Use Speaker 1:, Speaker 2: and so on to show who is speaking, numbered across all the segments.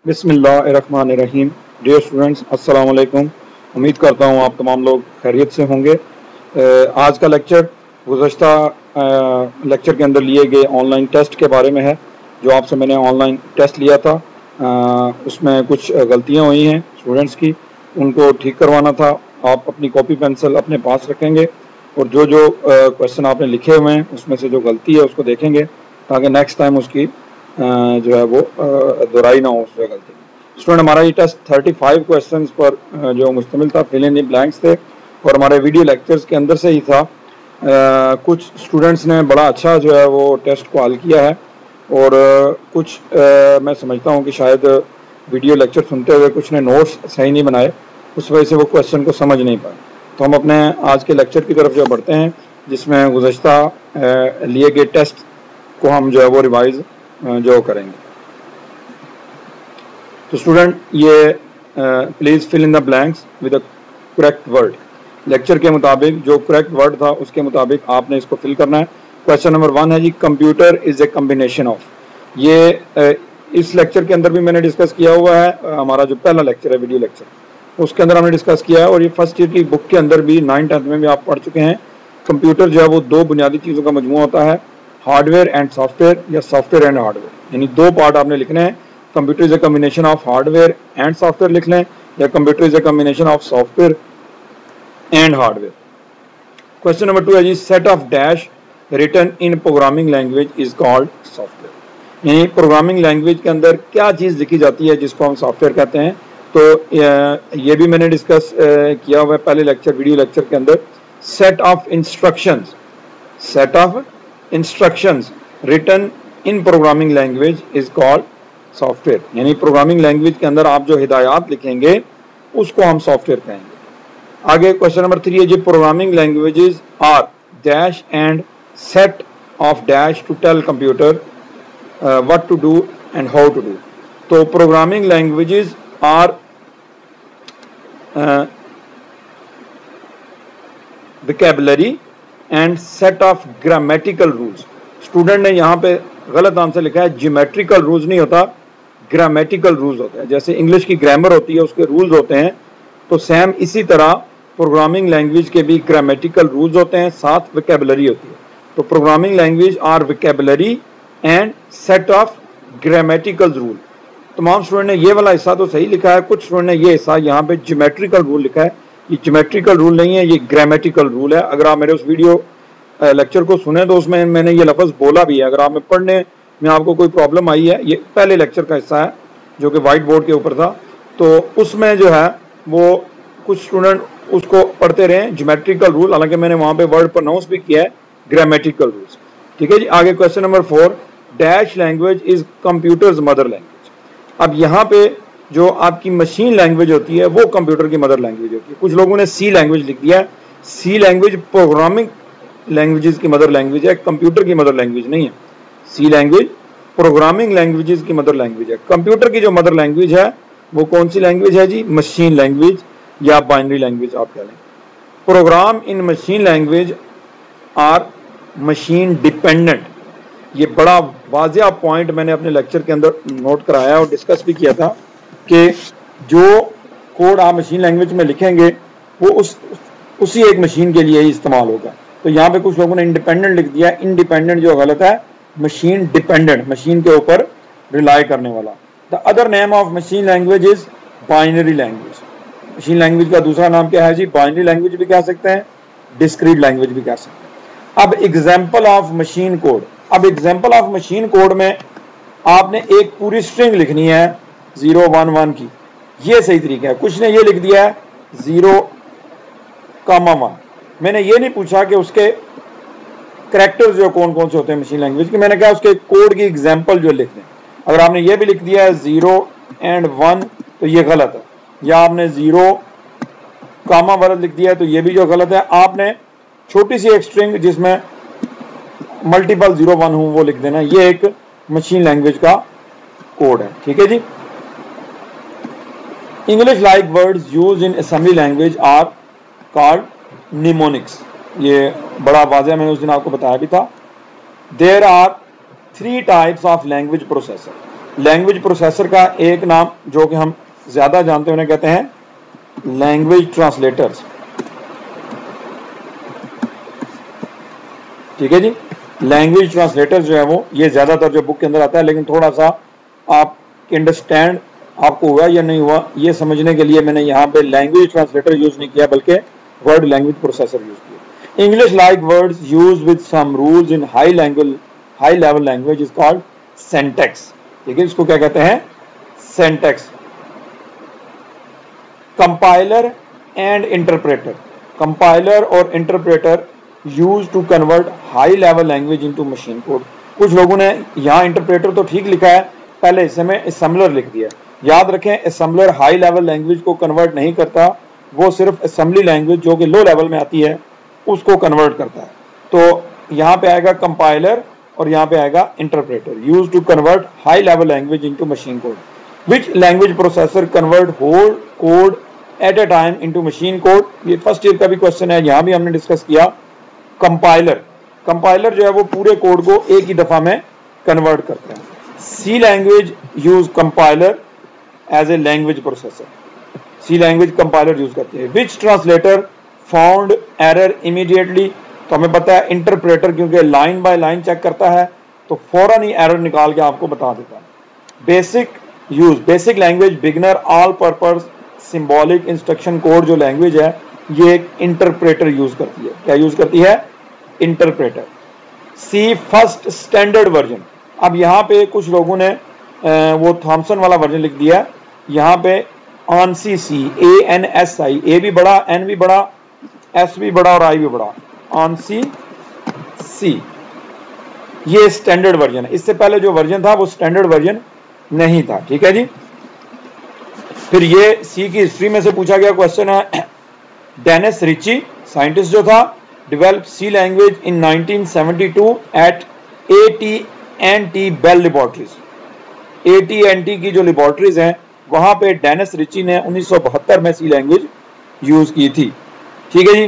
Speaker 1: बिस्मिल्लाहिर्रहमानिर्रहीम। Dear students, अस्सलाम वालेकुम। उम्मीद करता हूँ आप तमाम लोग खैरियत से होंगे। आज का लेक्चर गुज़श्ता लेक्चर के अंदर लिए गए ऑनलाइन टेस्ट के बारे में है। जो आपसे मैंने ऑनलाइन टेस्ट लिया था उसमें कुछ गलतियाँ हुई हैं स्टूडेंट्स की, उनको ठीक करवाना था। आप अपनी कॉपी पेंसिल अपने पास रखेंगे और जो जो क्वेश्चन आपने लिखे हुए हैं उसमें से जो गलती है उसको देखेंगे ताकि नेक्स्ट टाइम उसकी जो है वो दोहराई ना हो उस गलती। स्टूडेंट, हमारा ये टेस्ट 35 क्वेश्चंस पर जो मुश्तमिल था, फिल इन द ब्लैंक्स थे और हमारे वीडियो लेक्चर्स के अंदर से ही था। कुछ स्टूडेंट्स ने बड़ा अच्छा जो है वो टेस्ट को हल किया है और कुछ मैं समझता हूँ कि शायद वीडियो लेक्चर सुनते हुए कुछ ने नोट्स सही नहीं बनाए, उस वजह से वो क्वेश्चन को समझ नहीं पाए। तो हम अपने आज के लेक्चर की तरफ जो बढ़ते हैं जिसमें गुज़श्ता लिए गए टेस्ट को हम जो है वो रिवाइज जो करेंगे। तो स्टूडेंट, ये please fill in the blanks with the correct word. Lecture के मुताबिक जो करेक्ट वर्ड था उसके मुताबिक आपने इसको फिल करना है। क्वेश्चन नंबर 1 है जी, computer is a combination of. ये इस लेक्चर के अंदर भी मैंने डिस्कस किया हुआ है। हमारा जो पहला लेक्चर है वीडियो लेक्चर, उसके अंदर हमने डिस्कस किया है और ये फर्स्ट ईयर की बुक के अंदर भी 9th 10th में भी आप पढ़ चुके हैं। कंप्यूटर जो है वो दो बुनियादी चीज़ों का मजमूआ होता है, हार्डवेयर एंड सॉफ्टवेयर या सॉफ्टवेयर एंड हार्डवेयर, यानी दो पार्ट आपने लिखने हैं। Computer is a combination of hardware and software लिख लें या computer is a combination of software and hardware. Question number 2 है जी, set of dash written in programming language is called software. यानी प्रोग्रामिंग लैंग्वेज के अंदर क्या चीज़ लिखी जाती है जिसको हम सॉफ्टवेयर कहते हैं। तो ये भी मैंने डिस्कस किया हुआ है पहले लेक्चर वीडियो लेक्चर के अंदर। Set of instructions written in programming language is called software. यानी प्रोग्रामिंग लैंग्वेज के अंदर आप जो हिदायत लिखेंगे उसको हम सॉफ्टवेयर कहेंगे। आगे क्वेश्चन नंबर 3 है जी, programming languages are dash and set of dash to tell computer what to do and how to do. तो programming languages are vocabulary and set of grammatical rules. Student ने यहाँ पे गलत answer लिखा है, geometrical rules नहीं होता, grammatical rules होते हैं। जैसे इंग्लिश की ग्रामर होती है उसके रूल्स होते हैं, तो सेम इसी तरह प्रोग्रामिंग लैंग्वेज के भी ग्रामेटिकल रूल्स होते हैं, साथ वोकैबुलरी होती है। तो programming language are vocabulary and set of grammatical rule. तमाम स्टूडेंट ने ये वाला हिस्सा तो सही लिखा है, कुछ स्टूडेंट ने ये हिस्सा यहाँ पे ज्योमेट्रिकल रूल लिखा है। ये ज्योमेट्रिकल रूल नहीं है, ये ग्रामेटिकल रूल है। अगर आप मेरे उस वीडियो लेक्चर को सुने तो उसमें मैंने ये लफ्ज़ बोला भी है। अगर आप में पढ़ने में आपको कोई प्रॉब्लम आई है, ये पहले लेक्चर का हिस्सा है जो कि वाइट बोर्ड के ऊपर था, तो उसमें जो है वो कुछ स्टूडेंट उसको पढ़ते रहे ज्योमेट्रिकल रूल, हालांकि मैंने वहाँ पे वर्ड प्रोनाउंस भी किया है ग्रामेटिकल रूल्स। ठीक है जी। आगे question number 4, dash language is computers mother language. अब यहाँ पे जो आपकी मशीन लैंग्वेज होती है वो कंप्यूटर की मदर लैंग्वेज होती है। कुछ लोगों ने सी लैंग्वेज लिख दिया है। सी लैंग्वेज प्रोग्रामिंग लैंग्वेजेस की मदर लैंग्वेज है, कंप्यूटर की मदर लैंग्वेज नहीं है। सी लैंग्वेज प्रोग्रामिंग लैंग्वेजेस की मदर लैंग्वेज है। कंप्यूटर की जो मदर लैंग्वेज है वो कौन सी लैंग्वेज है जी? मशीन लैंग्वेज या बाइनरी लैंग्वेज आप कह लें। Program in machine language are machine dependent. ये बड़ा वाजिया पॉइंट मैंने अपने लेक्चर के अंदर नोट कराया और डिस्कस भी किया था कि जो कोड आप मशीन लैंग्वेज में लिखेंगे वो उसी एक मशीन के लिए ही इस्तेमाल होगा। तो यहाँ पे कुछ लोगों ने इंडिपेंडेंट लिख दिया। इंडिपेंडेंट जो गलत है, मशीन डिपेंडेंट, मशीन के ऊपर रिलाई करने वाला। The other name of machine language is binary language. Machine language का दूसरा नाम क्या है जी? बाइनरी लैंग्वेज भी कह सकते हैं, डिस्क्रीट लैंग्वेज भी कह सकते हैं। अब एग्जाम्पल ऑफ मशीन कोड। अब एग्जाम्पल ऑफ मशीन कोड में आपने एक पूरी स्ट्रिंग लिखनी है 011 की, ये सही तरीका है। कुछ ने ये लिख दिया है 0,1। मैंने ये नहीं पूछा कि उसके करैक्टर्स जो कौन कौन से होते हैं मशीन लैंग्वेज के, मैंने कहा उसके कोड की एग्जाम्पल जो लिख दें। अगर आपने ये भी लिख दिया है 0 and 1 तो ये गलत है, या आपने 0, वर्ड लिख दिया है तो ये भी जो गलत है। आपने छोटी सी एक स्ट्रिंग जिसमें मल्टीपल 0,1 हो वो लिख देना। ये एक मशीन लैंग्वेज का कोड है। ठीक है जी। English like words used in assembly language are called mnemonics. ये बड़ा वाज़ेह मैंने उस दिन आपको बताया भी था। There are 3 types of language processor. Language processor का एक नाम जो कि हम ज्यादा जानते हैं उन्हें कहते हैं लैंग्वेज ट्रांसलेटर्स। ठीक है जी, लैंग्वेज ट्रांसलेटर्स जो है वो ये ज्यादातर जो बुक के अंदर आता है, लेकिन थोड़ा सा आप अंडरस्टैंड आपको हुआ या नहीं हुआ ये समझने के लिए मैंने यहाँ पे लैंग्वेज ट्रांसलेटर यूज नहीं किया बल्कि वर्ड लैंग्वेज प्रोसेसर यूज किया। English like words use with some rules in high level language is called syntax. ठीक है, इसको क्या कहते हैं? Syntax. Compiler and interpreter, compiler और interpreter use to convert high level language into machine code. कुछ लोगों ने यहाँ इंटरप्रेटर तो ठीक लिखा है, पहले हिस्से में असेंबलर लिख दिया। याद रखें, असेंबलर हाई लेवल लैंग्वेज को कन्वर्ट नहीं करता, वो सिर्फ असेंबली लैंग्वेज जो कि लो लेवल में आती है उसको कन्वर्ट करता है। तो यहाँ पे आएगा कंपाइलर और यहाँ पे आएगा interpreter. Use to convert high level language into machine code. Which language processor convert whole code at a time into machine code. ये फर्स्ट ईयर का भी क्वेश्चन है, यहाँ भी हमने डिस्कस किया। कंपाइलर, कंपाइलर जो है वो पूरे कोड को एक ही दफा में कन्वर्ट करते हैं। C language use compiler as a language processor, C language compiler use करती है। Which translator found error immediately. तो हमें पता है इंटरप्रेटर क्योंकि लाइन बाय लाइन चेक करता है तो फौरन ही एरर निकाल के आपको बता देता है। Basic use, basic language beginner all purpose symbolic instruction code जो लैंग्वेज है ये एक इंटरप्रेटर यूज करती है। क्या यूज करती है? इंटरप्रेटर। सी फर्स्ट स्टैंडर्ड वर्जन। अब यहाँ पे कुछ लोगों ने वो थॉमसन वाला वर्जन लिख दिया, यहाँ पे ANSI सी, ANSI, ए भी बड़ा, एन भी बड़ा, एस भी बड़ा और आई भी बड़ा, ANSI सी, ये स्टैंडर्ड वर्जन है। इससे पहले जो वर्जन था वो स्टैंडर्ड वर्जन नहीं था। ठीक है जी। फिर ये सी की हिस्ट्री में से पूछा गया क्वेश्चन है। डेनिस रिची साइंटिस्ट जो था, develop C language in 1972 at AT&T Bell laboratories. AT&T की जो लेबोरेटरीज हैं वहां पे डेनिस रिची ने 1972 में सी लैंग्वेज यूज की थी। ठीक है जी।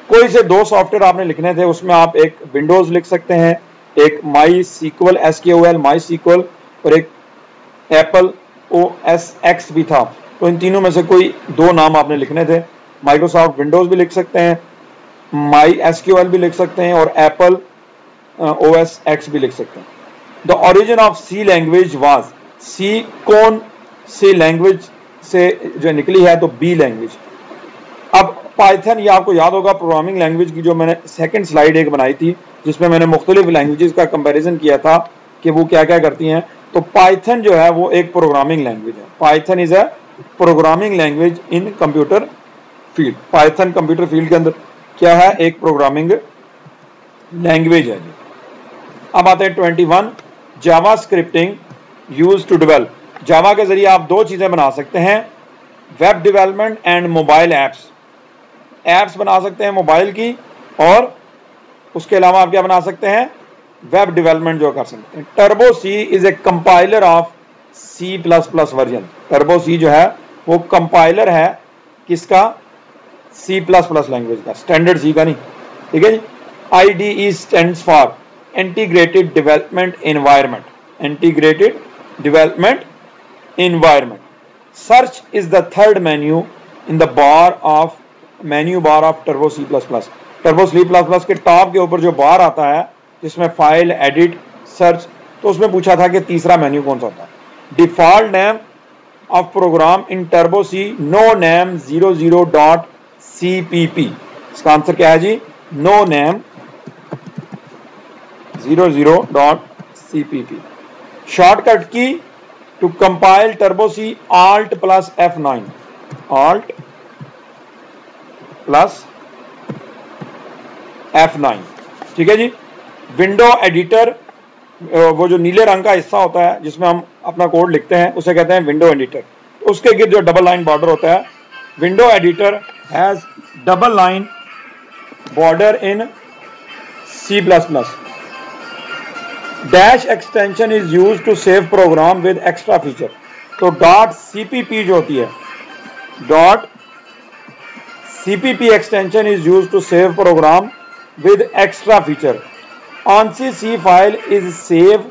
Speaker 1: कोई से दो सॉफ्टवेयर आपने लिखने थे, उसमें आप एक विंडोज लिख सकते हैं, एक माई सीक्वल SQL माई सीक्वल, और एक एप्पल OS X भी था। तो इन तीनों में से कोई दो नाम आपने लिखने थे। माइक्रोसॉफ्ट विंडोज भी लिख सकते हैं, माई SQL भी लिख सकते हैं, और एप्पल OS X भी लिख सकते हैं। The origin of C language was, C कौन सी लैंग्वेज से जो निकली है? तो बी लैंग्वेज। अब पाइथन, ये आपको याद होगा प्रोग्रामिंग लैंग्वेज की जो मैंने सेकंड स्लाइड एक बनाई थी जिसमें मैंने मुख्तलिफ लैंग्वेजेस का कंपैरिजन किया था कि वो क्या क्या करती हैं। तो पाइथन जो है वो एक प्रोग्रामिंग लैंग्वेज है। Python is a programming language in computer field. Python computer field के अंदर क्या है? एक प्रोग्रामिंग लैंग्वेज है। अब आते हैं 21, Java scripting use to develop. Java के जरिए आप दो चीजें बना सकते हैं, web development and mobile apps. Apps बना सकते हैं मोबाइल की, और उसके अलावा आप क्या बना सकते हैं? वेब डेवलपमेंट जो कर सकते हैं। Turbo C is a compiler of C++ version. Turbo C जो है वो कंपाइलर है किसका? C++ लैंग्वेज का, स्टैंडर्ड सी का नहीं। ठीक है जी। IDE stands for integrated development environment, integrated development environment. Search is the third menu in the menu bar of Turbo C++। Turbo C++ के टॉप के ऊपर जो बार आता है जिसमें फाइल, एडिट, सर्च, तो उसमें पूछा था कि तीसरा मेन्यू कौन सा होता है। Default name of program in Turbo C, no name 00.cpp। इसका आंसर क्या है जी? No name 00.cpp। Shortcut key to compile Turbo C, Alt + F9, Alt + F9। ठीक है जी। विंडो एडिटर, वो जो नीले रंग का हिस्सा होता है जिसमें हम अपना कोड लिखते हैं उसे कहते हैं विंडो एडिटर। उसके गिर्द जो डबल लाइन बॉर्डर होता है, window editor has double line border in C++। Dash extension is used to save program with extra feature. तो .cpp जो होती है, .cpp extension is used to save program with extra feature. ANSI C file is saved